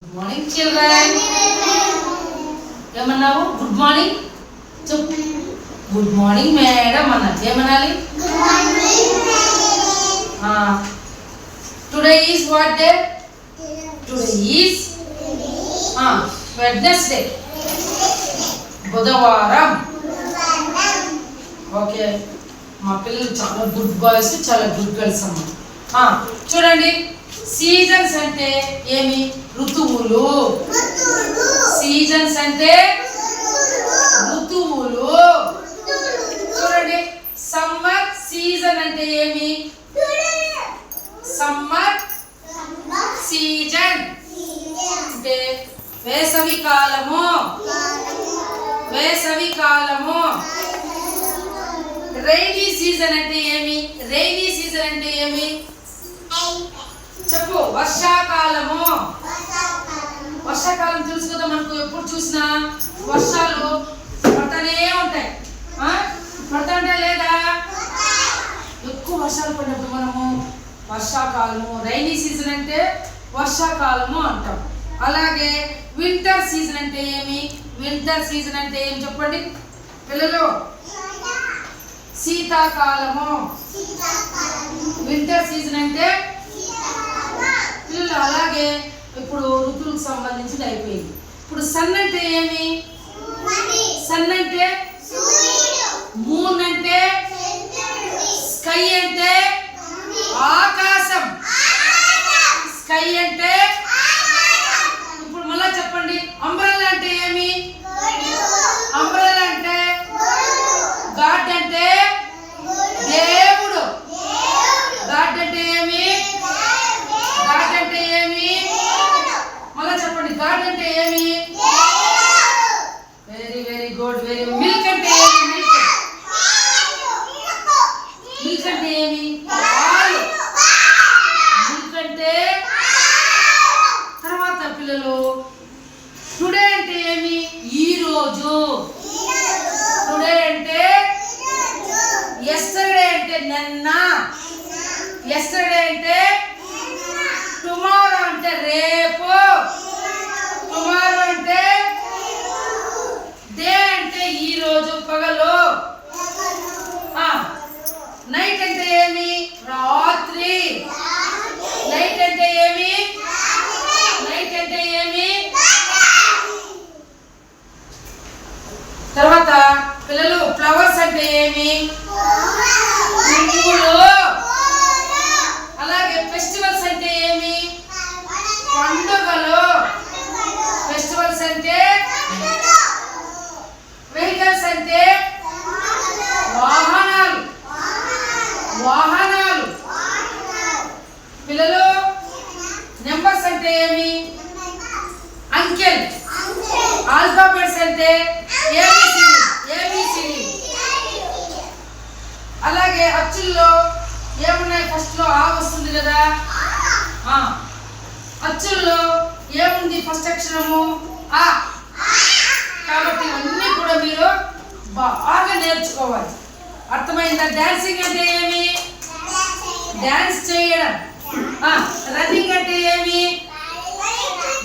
Good morning, children. ఏమన్నావు? Good morning చెప్పు. Good morning madam అన్నది. ఏమనాలి? Today is what day? Today is Wednesday, బుధవారం. ఓకే, మా పిల్లలు చాలా గుడ్ బాయ్స్, చాలా గుడ్ గర్ల్స్ అమ్మ. చూడండి, సీజన్స్ అంటే ఏమి? ఋతువులు. సీజన్స్ అంటే ఋతువులు. చూడండి, సమ్మర్ సీజన్ అంటే ఏమి? సమ్మర్ సీజన్ అంటే వేసవి కాలము. వేసవి కాలము. రైనీ సీజన్ అంటే ఏమి? రైనీ సీజన్ అంటే ఏమి చెప్పు. వర్షాకాలము. వర్షాకాలం తెలుసు కదా మనకు, ఎప్పుడు చూసినా వర్షాలు పడతానే ఉంటాయి. పడతాంటే లేదా? ఎక్కువ వర్షాలు పడినప్పుడు మనము వర్షాకాలము. రైనీ సీజన్ అంటే వర్షాకాలము అంటాం. అలాగే వింటర్ సీజన్ అంటే ఏమి? వింటర్ సీజన్ అంటే ఏమి చెప్పండి పిల్లలు? శీతాకాలము. వింటర్ సీజన్ అంటే పిల్లలు. అలాగే ఇప్పుడు ఋతువులకు సంబంధించి అయిపోయింది. ఇప్పుడు సన్ అంటే ఏమి? సన్ అంటే మూన్ అంటే స్కై అంటే ఆకాశం. స్కై అంటే ఇప్పుడు మళ్ళా చెప్పండి. అంబ్రెల్లా అంటే ఏమి? అంబ్రెల్లా అంటే గాడ్ అంటే దేవుడు. గాడ్ అంటే ఏమి? గాడ్ అంటే ఏమి? మళ్ళా చెప్పండి. గాడ్ అంటే ఏమి? Very very good, very. Milk అంటే ఏమి? మిల్క్ అంటే ఏమి? పాలు. మిల్క్ అంటే తర్వాత పిల్లలు టుడే అంటే ఏమి? ఈ రోజు. టుడే అంటే yesterday అంటే నిన్న. yesterday అంటే టుమారో అంటే రేపు. టుమారో అంటే డే అంటే ఈ రోజు, పగలు. నైట్ అంటే ఏమి? రాత్రి. నైట్ అంటే ఏమి? నైట్ అంటే ఏమి? తర్వాత పిల్లలు ఫ్లవర్స్ అంటే ఏమి? పువ్వులు. అలాగే ఫెస్టివల్స్ అంటే ఏమి? పండుగలు. ఫెస్టివల్స్ అంటే వెహికల్స్ అంటే వాహనాలు. వాహనాలు. పిల్లలు నెంబర్స్ అంటే ఏమి? అంకెల్. ఆల్ఫాబెట్స్ అంటే ఏబిసిడి. ఏబిసిడి. అలాగే అచ్చుల్లో ఏమున్నాయి? ఫస్ట్ లో ఆ వస్తుంది కదా. అచ్చుల్లో ఏముంది? ఫస్ట్ అక్షరము ఆ. కాబట్టి ఇవన్నీ కూడా మీరు బాగా నేర్చుకోవాలి. అర్థమైందా? డాన్సింగ్ అంటే ఏమి? డాన్స్ చేయడం. రన్నింగ్ అంటే ఏమి?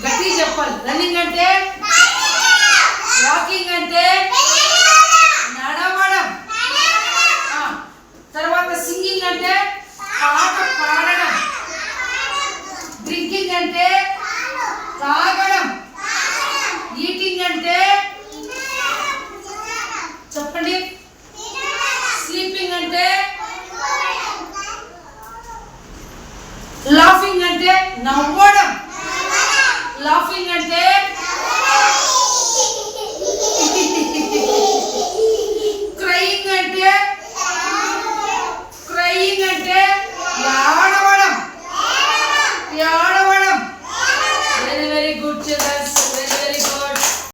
గట్టిగా చెప్పాలి. రన్నింగ్ అంటే వాకింగ్ అంటే నడవడం. తర్వాత సింగింగ్ అంటే పాట పాడడం. డ్రింకింగ్ అంటే తాగడం. ఈటింగ్ అంటే చెప్పండి. స్లీపింగ్ అంటే లాఫింగ్ అంటే నవ్వడం. లాఫింగ్ అంటే